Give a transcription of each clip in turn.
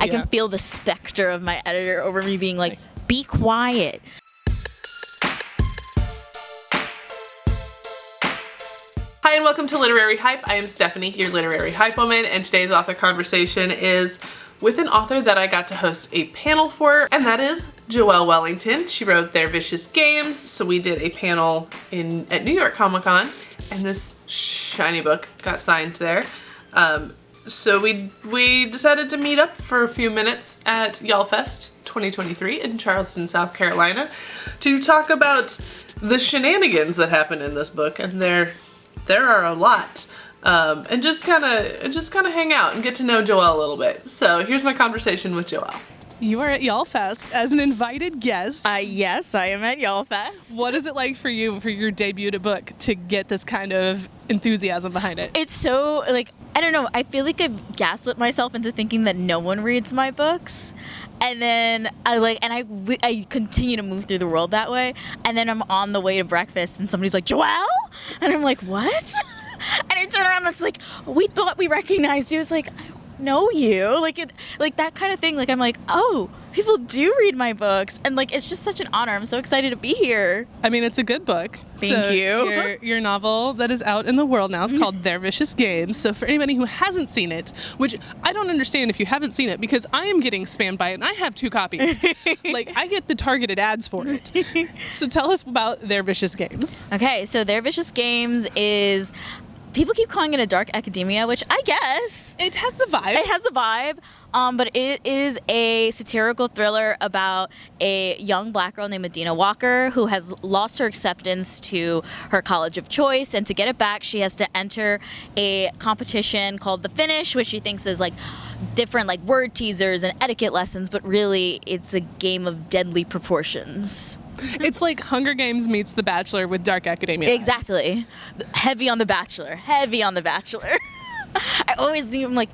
I can feel the specter of my editor over me being like, be quiet. Hi and welcome to Literary Hype. I am Stephanie, your Literary Hype Woman, and today's author conversation is with an author that I got to host a panel for, and that is Joelle Wellington. She wrote Their Vicious Games, so we did a panel at New York ComicCon, and this shiny book got signed there. So we decided to meet up for a few minutes at YALLFest 2023 in Charleston, South Carolina, to talk about the shenanigans that happen in this book, and there are a lot. And just kind of hang out and get to know Joelle a little bit. So here's my conversation with Joelle. You are at YALLFest as an invited guest. Yes, I am at YALLFest. What is it like for you, for your debut book, to get this kind of enthusiasm behind it? It's so, like, I don't know, I feel like I've gaslit myself into thinking that no one reads my books. And then I continue to move through the world that way. And then I'm on the way to breakfast and somebody's like, Joelle? And I'm like, what? And I turn around and it's like, we thought we recognized you. It's like, I don't know you. Like that kind of thing. Like, I'm like, oh, people do read my books. And like, it's just such an honor. I'm so excited to be here. I mean, it's a good book. Thank you. Your novel that is out in the world now is called Their Vicious Games. So for anybody who hasn't seen it, which I don't understand if you haven't seen it, because I am getting spammed by it and I have 2 copies. Like, I get the targeted ads for it. So tell us about Their Vicious Games. Okay, so Their Vicious Games is... People keep calling it a dark academia, which I guess. It has the vibe. It has the vibe, but it is a satirical thriller about a young black girl named Medina Walker who has lost her acceptance to her college of choice, and to get it back, she has to enter a competition called The Finish, which she thinks is like different like word teasers and etiquette lessons, but really it's a game of deadly proportions. It's like Hunger Games meets The Bachelor with dark academia. Exactly. Heavy on The Bachelor. Heavy on The Bachelor. I always think, I'm like,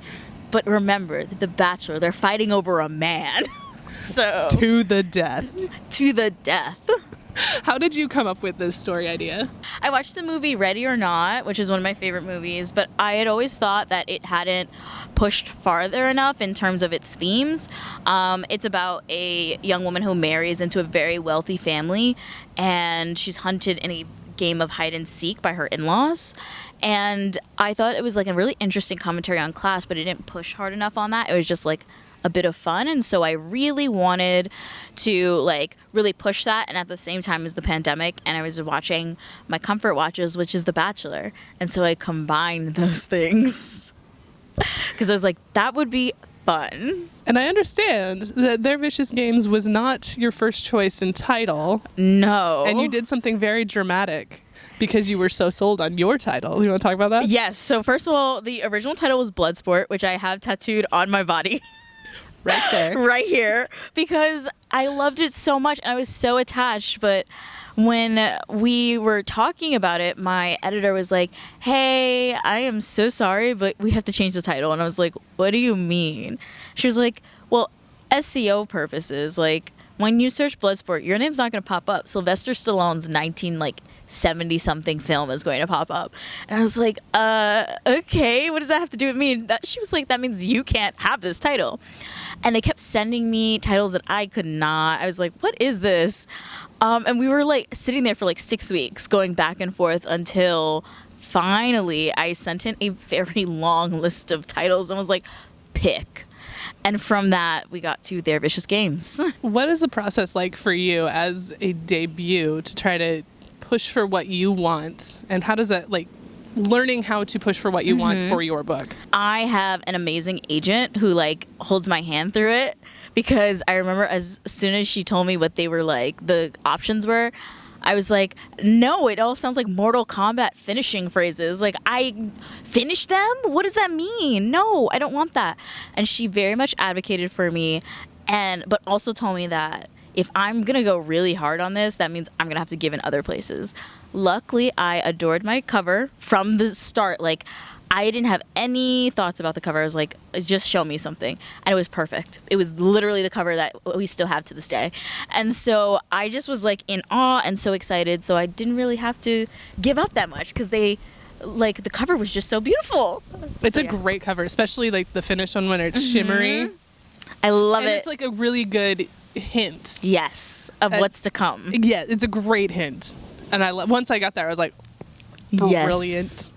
but remember, The Bachelor, they're fighting over a man. So. To the death. To the death. How did you come up with this story idea? I watched the movie Ready or Not, which is one of my favorite movies, but I had always thought that it hadn't pushed farther enough in terms of its themes. It's about a young woman who marries into a very wealthy family, and she's hunted in a game of hide and seek by her in-laws. And I thought it was like a really interesting commentary on class, but it didn't push hard enough on that. It was just like a bit of fun, and so I really wanted to like really push that, and at the same time as the pandemic, and I was watching my comfort watches, which is The Bachelor, and so I combined those things because I was like, that would be fun. And I understand that Their Vicious Games was not your first choice in title. No. And you did something very dramatic because you were so sold on your title. You want to talk about that? Yes. So first of all, the original title was Bloodsport, which I have tattooed on my body. Right there. Right here. Because I loved it so much and I was so attached. But when we were talking about it, my editor was like, hey, I am so sorry, but we have to change the title. And I was like, what do you mean? She was like, well, SEO purposes, like when you search Bloodsport, your name's not going to pop up. Sylvester Stallone's 70-something film is going to pop up. And I was like, okay, what does that have to do with me? She was like, that means you can't have this title. And they kept sending me titles that I could not. I was like, what is this? And we were like sitting there for like 6 weeks going back and forth until finally I sent in a very long list of titles and was like, pick. And from that, we got to Their Vicious Games. What is the process like for you as a debut to try to push for what you want? And how does that, like, learning how to push for what you want for your book? I have an amazing agent who, like, holds my hand through it, because I remember as soon as she told me what they were, like, the options were, I was like, no, it all sounds like Mortal Kombat finishing phrases. Like, I finished them? What does that mean? No, I don't want that. And she very much advocated for me, but also told me that if I'm going to go really hard on this, that means I'm going to have to give in other places. Luckily, I adored my cover from the start. Like, I didn't have any thoughts about the cover. I was like, just show me something. And it was perfect. It was literally the cover that we still have to this day. And so I just was like in awe and so excited. So I didn't really have to give up that much because the cover was just so beautiful. It's a great cover, especially like the finished one when it's shimmery. I love And it. it's like a really good hint. Yes, of what's to come. Yeah, it's a great hint. And once I got there, I was like, brilliant.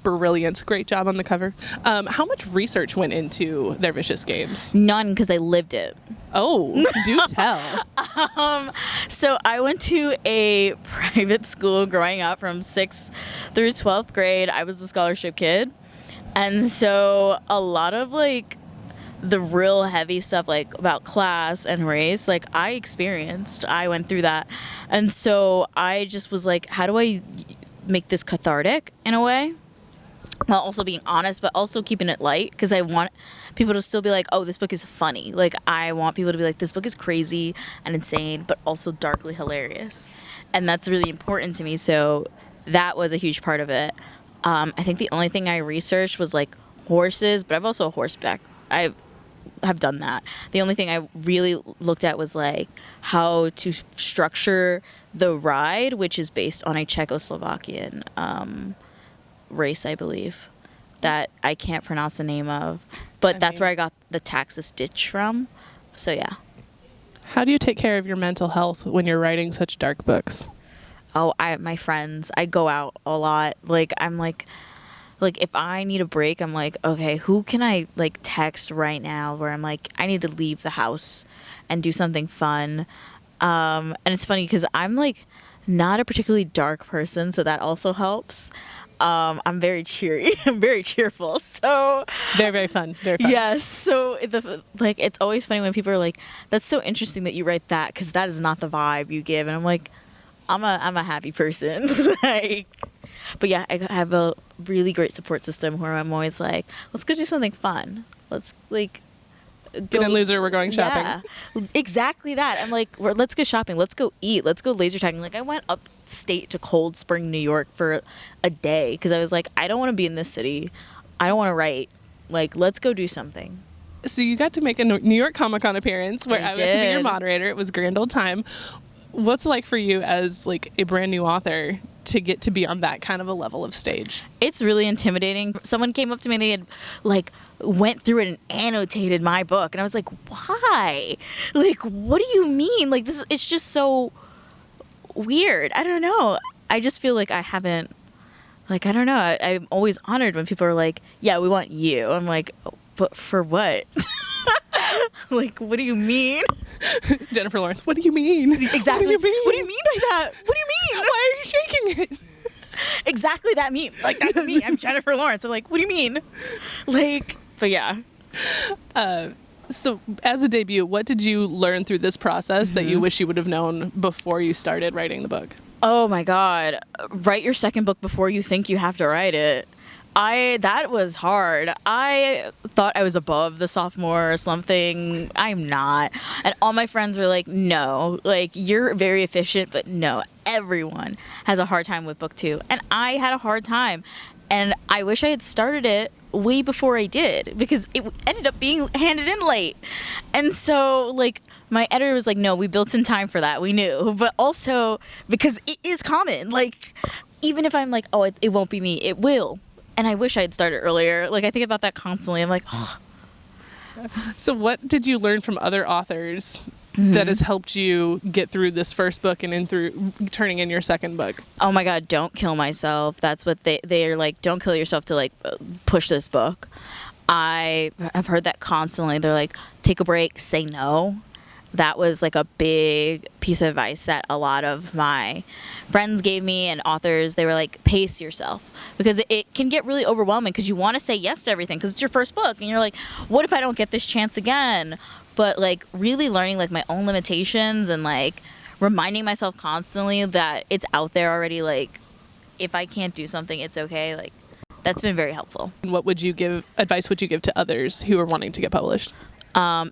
Brilliant. Great job on the cover. How much research went into Their Vicious Games? None, because I lived it. Oh, do tell. So I went to a private school growing up from 6th through 12th grade. I was the scholarship kid. And so a lot of like the real heavy stuff like about class and race, like I went through that. And so I just was like, how do I make this cathartic in a way? While also being honest, but also keeping it light, because I want people to still be like, oh, this book is funny. Like, I want people to be like, this book is crazy and insane, but also darkly hilarious. And that's really important to me. So that was a huge part of it. I think the only thing I researched was like horses, but I've also horseback. I have done that. The only thing I really looked at was like how to structure the ride, which is based on a Czechoslovakian race, I believe, that I can't pronounce the name of, but that's where I got the Taxis Ditch from. So yeah. How do you take care of your mental health when you're writing such dark books? Oh, my friends, I go out a lot. Like, I'm like if I need a break, I'm like, okay, who can I like text right now where I'm like, I need to leave the house and do something fun. And it's funny because I'm like not a particularly dark person, so that also helps. I'm very cheery. I'm very cheerful. So Very, very fun. Very fun. yes. So it's always funny when people are like, "That's so interesting that you write that," because that is not the vibe you give. And I'm like, I'm a happy person. Like, but yeah, I have a really great support system where I'm always like, let's go do something fun. Let's like. Get in Loser, we're going shopping. Yeah, exactly that. I'm like, let's go shopping. Let's go eat. Let's go laser tagging. Like, I went upstate to Cold Spring, New York for a day because I was like, I don't want to be in this city. I don't want to write. Like, let's go do something. So you got to make a New York ComicCon appearance where I got to be your did. moderator. It was a grand old time. What's it like for you as like a brand new author to get to be on that kind of a level of stage? It's really intimidating. Someone came up to me and they had like went through it and annotated my book, and I was like, why? Like, what do you mean? Like, this, it's just so weird. I don't know. I just feel like I haven't, like, I don't know. I'm always honored when people are like, yeah, we want you. I'm like, but for what? Like, what do you mean? Jennifer Lawrence, what do you mean? Exactly. What do you mean? What do you mean by that? What do you mean? Why are you shaking it? Exactly that meme. Like, that's me. I'm Jennifer Lawrence. I'm like, what do you mean? Like, but yeah. So as a debut, what did you learn through this process that you wish you would have known before you started writing the book? Oh my God. Write your second book before you think you have to write it. That was hard. I thought I was above the sophomore slump thing. I'm not. And all my friends were like, no, like, you're very efficient, but no, everyone has a hard time with book 2. And I had a hard time. And I wish I had started it way before I did, because it ended up being handed in late. And so, like, my editor was like, no, we built in time for that. We knew. But also, because it is common. Like, even if I'm like, oh, it won't be me, it will. And I wish I had started earlier. Like, I think about that constantly. I'm like, oh. So what did you learn from other authors that has helped you get through this first book and in through turning in your second book? Oh my God, don't kill myself. That's what they are like, don't kill yourself to like push this book. I have heard that constantly. They're like, take a break, say no. That was like a big piece of advice that a lot of my friends gave me, and authors. They were like, pace yourself, because it can get really overwhelming because you want to say yes to everything because it's your first book and you're like, what if I don't get this chance again? But like really learning like my own limitations and like reminding myself constantly that it's out there already. Like, if I can't do something, it's okay. Like, that's been very helpful. And what advice would you give to others who are wanting to get published?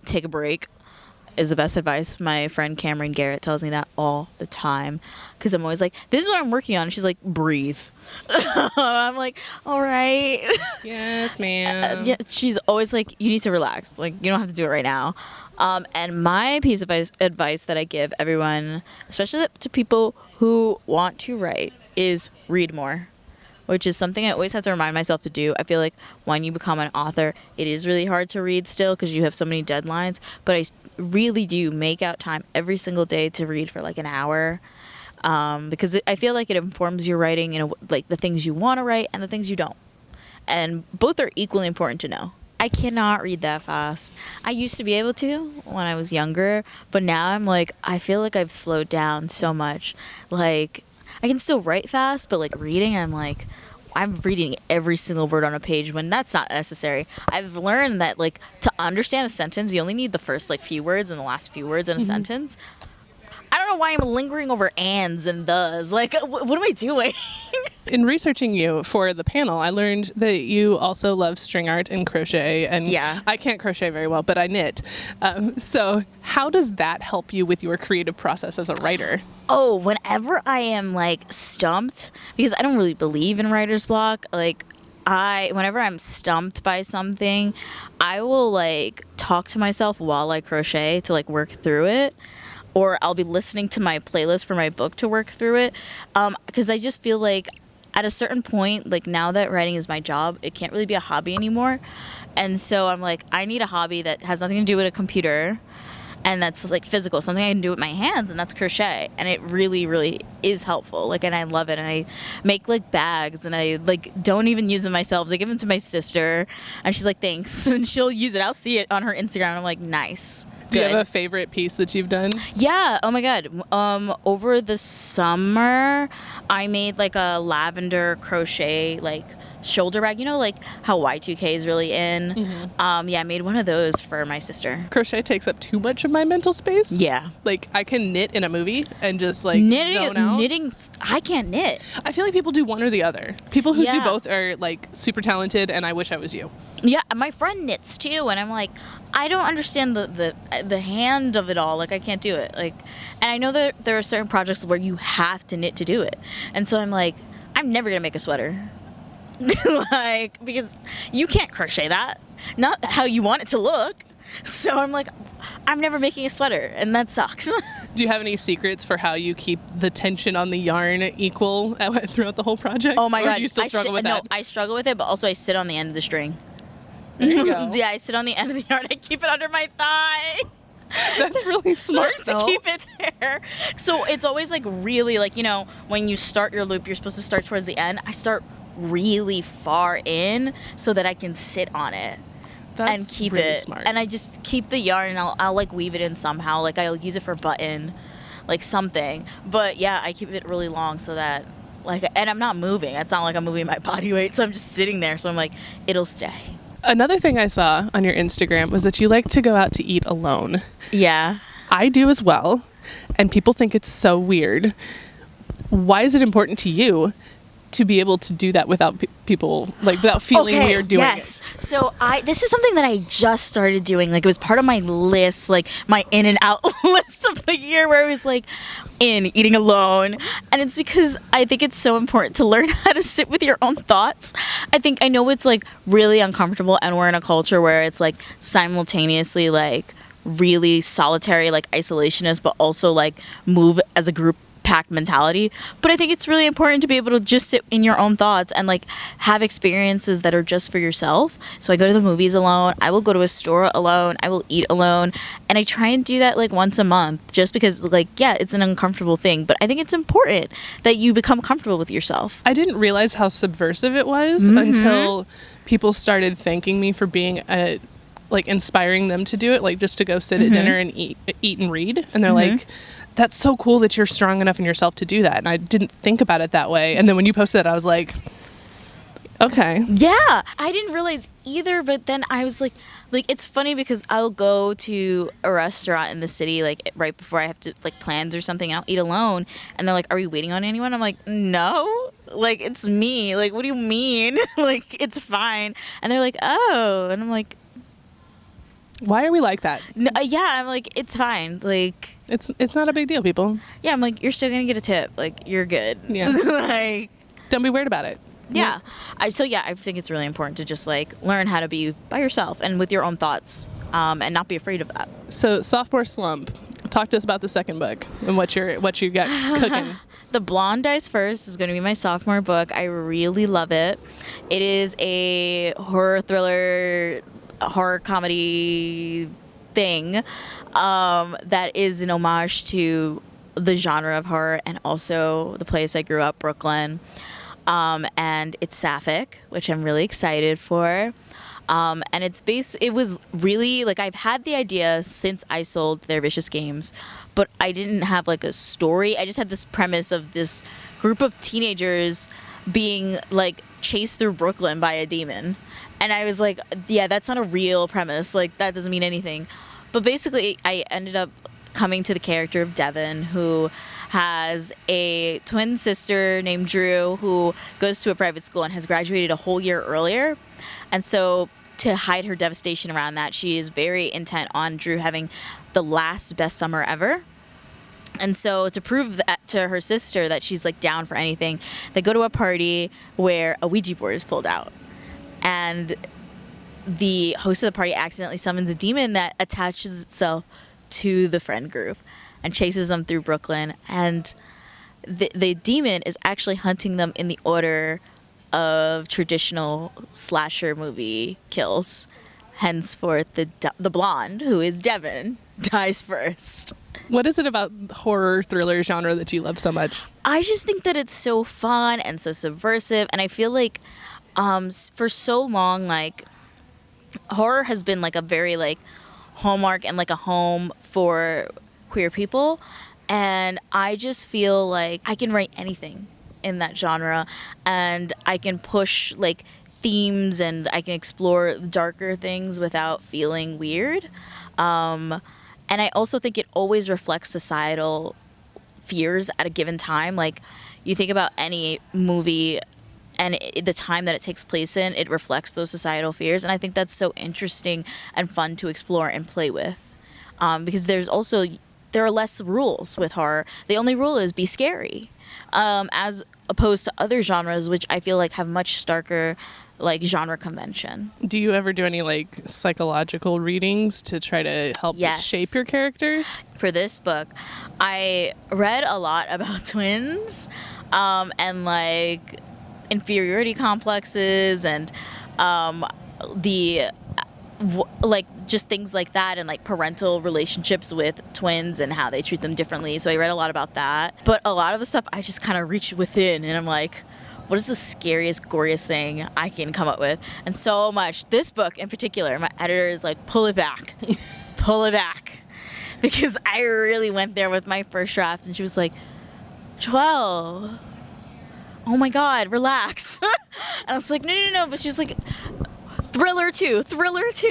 Take a break is the best advice. My friend Cameron Garrett tells me that all the time, because I'm always like, this is what I'm working on. She's like, breathe. I'm like, all right. Yes, ma'am. Yeah, she's always like, you need to relax. Like, you don't have to do it right now. And my piece of advice that I give everyone, especially to people who want to write, is read more. which is something I always have to remind myself to do. I feel like when you become an author, it is really hard to read still because you have so many deadlines, but I really do make out time every single day to read for like an hour. Because I feel like it informs your writing in like the things you want to write and the things you don't. And both are equally important to know. I cannot read that fast. I used to be able to when I was younger, but now I'm like, I feel like I've slowed down so much. Like, I can still write fast, but like reading, I'm reading every single word on a page when that's not necessary. I've learned that like to understand a sentence, you only need the first like few words and the last few words in a sentence. I don't know why I'm lingering over ands and thes. Like, what am I doing? In researching you for the panel, I learned that you also love string art and crochet. And yeah. I can't crochet very well, but I knit. So how does that help you with your creative process as a writer? Oh, whenever I am like stumped, because I don't really believe in writer's block, like whenever I'm stumped by something, I will like talk to myself while I crochet to like work through it. Or I'll be listening to my playlist for my book to work through it. Because I just feel like at a certain point, like now that writing is my job, it can't really be a hobby anymore. And so I'm like, I need a hobby that has nothing to do with a computer and that's like physical, something I can do with my hands, and that's crochet. And it really, really is helpful. Like, and I love it. And I make like bags and I like don't even use them myself. I give them to my sister and she's like, thanks. And she'll use it. I'll see it on her Instagram and I'm like, nice. Do you have a favorite piece that you've done? Yeah. Oh my God. Over the summer, I made like a lavender crochet like shoulder bag. You know, like how Y2K is really in. Mm-hmm. Yeah, I made one of those for my sister. Crochet takes up too much of my mental space. Yeah. Like I can knit in a movie and just like zone out. Knitting. I can't knit. I feel like people do one or the other. People who do both are like super talented, and I wish I was you. Yeah, my friend knits too, and I'm like, I don't understand the hand of it all. Like, I can't do it. Like, and I know that there are certain projects where you have to knit to do it. And so I'm like, I'm never gonna make a sweater. Like, because you can't crochet that. Not how you want it to look. So I'm like, I'm never making a sweater, and that sucks. Do you have any secrets for how you keep the tension on the yarn equal throughout the whole project? Oh my God. Do you still struggle with that? No, I struggle with it, but also I sit on the end of the string. There you go. Yeah, I sit on the end of the yarn. I keep it under my thigh. That's really smart, to keep it there. So it's always like really like, you know, when you start your loop, you're supposed to start towards the end. I start really far in so that I can sit on it. And keep really it smart. And I just keep the yarn and I'll like weave it in somehow. Like I'll use it for a button, like something. But yeah, I keep it really long so that like, and I'm not moving. It's not like I'm moving my body weight, so I'm just sitting there. So I'm like, it'll stay. Another thing I saw on your Instagram was that you like to go out to eat alone. Yeah. I do as well, and people think it's so weird. Why is it important to you to be able to do that without people, like without feeling weird doing it? So this is something that I just started doing. Like, it was part of my list, like my in and out list of the year, where it was like eating alone. And it's because I think it's so important to learn how to sit with your own thoughts. I know it's like really uncomfortable, and we're in a culture where it's like simultaneously like really solitary, like isolationist, but also like move as a group pack mentality. But I think it's really important to be able to just sit in your own thoughts and like have experiences that are just for yourself. So I go to the movies alone. I will go to a store alone. I will eat alone. And I try and do that like once a month, just because like, yeah, it's an uncomfortable thing, but I think it's important that you become comfortable with yourself. I didn't realize how subversive it was until people started thanking me for being like inspiring them to do it, like just to go sit at dinner and eat and read. And they're like, that's so cool that you're strong enough in yourself to do that. And I didn't think about it that way. And then when you posted it, I was like, okay. Yeah, I didn't realize either, but then I was like, it's funny because I'll go to a restaurant in the city, like right before I have to like plans or something, and I'll eat alone. And they're like, are we waiting on anyone? I'm like, no, like it's me. Like, what do you mean? Like, it's fine. And they're like, oh, and I'm like, why are we like that? No, yeah, I'm like, it's fine. Like, it's not a big deal, people. Yeah, I'm like, you're still gonna get a tip. Like, you're good. Yeah. Like, don't be weird about it. Yeah. I think it's really important to just like learn how to be by yourself and with your own thoughts, and not be afraid of that. So, Sophomore slump. Talk to us about the second book and what you got cooking. The Blonde Dies First is going to be my sophomore book. I really love it. It is a horror thriller, horror comedy thing that is an homage to the genre of horror and also the place I grew up, Brooklyn. And it's sapphic, which I'm really excited for. And it was really, like, I've had the idea since I sold Their Vicious Games, but I didn't have, like, a story. I just had this premise of this group of teenagers being, like, chased through Brooklyn by a demon. And I was like, yeah, that's not a real premise. Like, that doesn't mean anything. But basically, I ended up coming to the character of Devin, who has a twin sister named Drew who goes to a private school and has graduated a whole year earlier. And so to hide her devastation around that, she is very intent on Drew having the last best summer ever. And so to prove that to her sister that she's, like, down for anything, they go to a party where a Ouija board is pulled out. And the host of the party accidentally summons a demon that attaches itself to the friend group and chases them through Brooklyn. And the demon is actually hunting them in the order of traditional slasher movie kills. Henceforth, the blonde, who is Devin, dies first. What is it about horror thriller genre that you love so much? I just think that it's so fun and so subversive, and I feel like for so long, like, horror has been, like, a very, like, hallmark and, like, a home for queer people, and I just feel like I can write anything in that genre, and I can push, like, themes, and I can explore darker things without feeling weird. And I also think it always reflects societal fears at a given time. Like, you think about any movie and the time that it takes place in, it reflects those societal fears. And I think that's so interesting and fun to explore and play with. Because there are less rules with horror. The only rule is be scary. As opposed to other genres, which I feel like have much starker, like, genre convention. Do you ever do any, like, psychological readings to try to help shape your characters? For this book, I read a lot about twins, and, like, inferiority complexes and just things like that, and, like, parental relationships with twins and how they treat them differently. So I read a lot about that. But a lot of the stuff I just kind of reached within, and I'm like, what is the scariest, goriest thing I can come up with? And so much. This book in particular, my editor is like, pull it back. Pull it back. Because I really went there with my first draft, and she was like, Joelle, oh my God, relax. And I was like, no. But she was like, Thriller 2.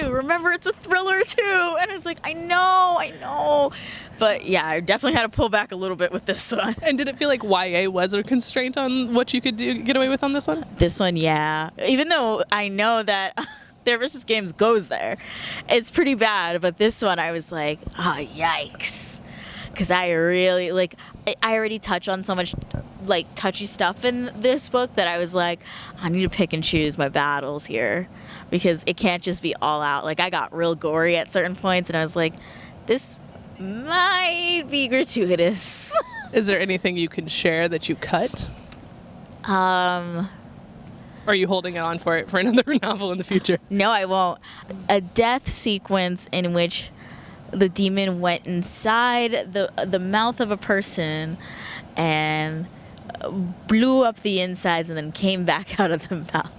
Remember, it's a Thriller 2. And I was like, I know. But yeah, I definitely had to pull back a little bit with this one. And did it feel like YA was a constraint on what you could get away with on this one? This one, yeah. Even though I know that Their Vicious Games goes there, it's pretty bad. But this one, I was like, oh, yikes. Because I really, like, I already touch on so much, like, touchy stuff in this book that I was like, I need to pick and choose my battles here. Because it can't just be all out. Like, I got real gory at certain points, and I was like, this might be gratuitous. Is there anything you can share that you cut? Or are you holding on for it for another novel in the future? No, I won't. A death sequence in which the demon went inside the mouth of a person and blew up the insides and then came back out of the mouth.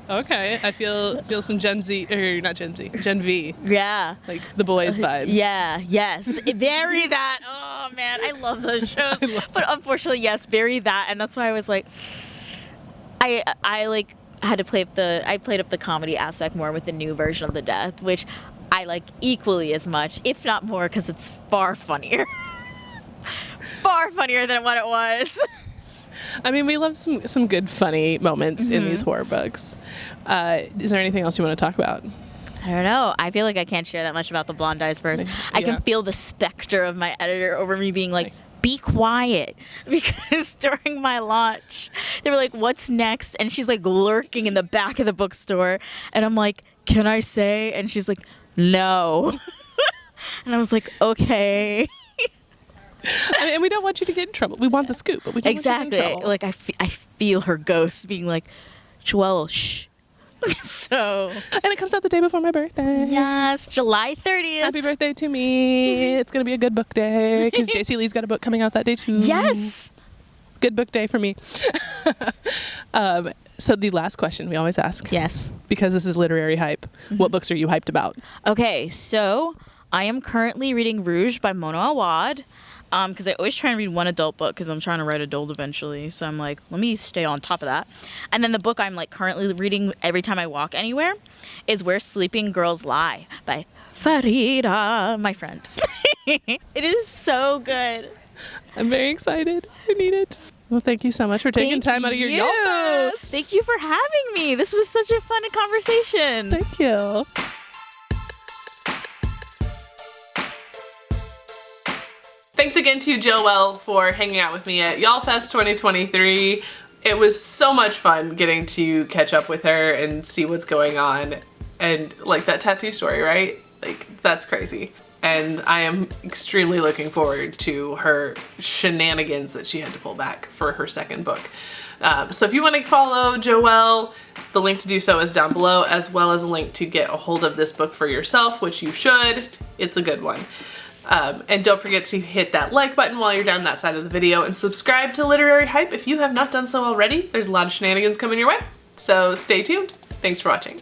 Okay, I feel some Gen Z, or not Gen Z, Gen V. Yeah. Like The Boys vibes. Yeah, yes. Bury that. Oh, man, I love those shows. But unfortunately, yes, bury that. And that's why I was like, I like had to played up the comedy aspect more with the new version of the death, which I like equally as much, if not more, because it's far funnier. Far funnier than what it was. I mean, we love some good, funny moments in these horror books. Is there anything else you want to talk about? I don't know. I feel like I can't share that much about The Blonde Dies First. I can feel the specter of my editor over me being like, be quiet. Because during my launch, they were like, what's next? And she's like lurking in the back of the bookstore. And I'm like, can I say? And she's like, no. And I was like, okay. I mean, and we don't want you to get in trouble. We want the scoop, but we don't want you to get in trouble. Like I feel her ghost being like, Joelle, shh. So. And it comes out the day before my birthday. Yes, July 30th. Happy birthday to me. It's going to be a good book day because JC Lee's got a book coming out that day too. Yes. Good book day for me. So the last question we always ask. Yes. Because this is literary hype. What books are you hyped about? Okay, so I am currently reading Rouge by Mona Awad. Because I always try and read one adult book because I'm trying to write adult eventually. So I'm like, let me stay on top of that. And then the book I'm like currently reading every time I walk anywhere is Where Sleeping Girls Lie by Farida, my friend. It is so good. I'm very excited. I need it. Well, thank you so much for taking time out of your y'all fest. Thank you for having me. This was such a fun conversation. Thank you. Thanks again to Joelle for hanging out with me at Y'all Fest 2023. It was so much fun getting to catch up with her and see what's going on. And like that tattoo story, right? Like that's crazy. And I am extremely looking forward to her shenanigans that she had to pull back for her second book. So if you want to follow Joelle, the link to do so is down below, as well as a link to get a hold of this book for yourself, which you should. It's a good one. And don't forget to hit that like button while you're down that side of the video and subscribe to Literary Hype if you have not done so already. There's a lot of shenanigans coming your way, so stay tuned. Thanks for watching.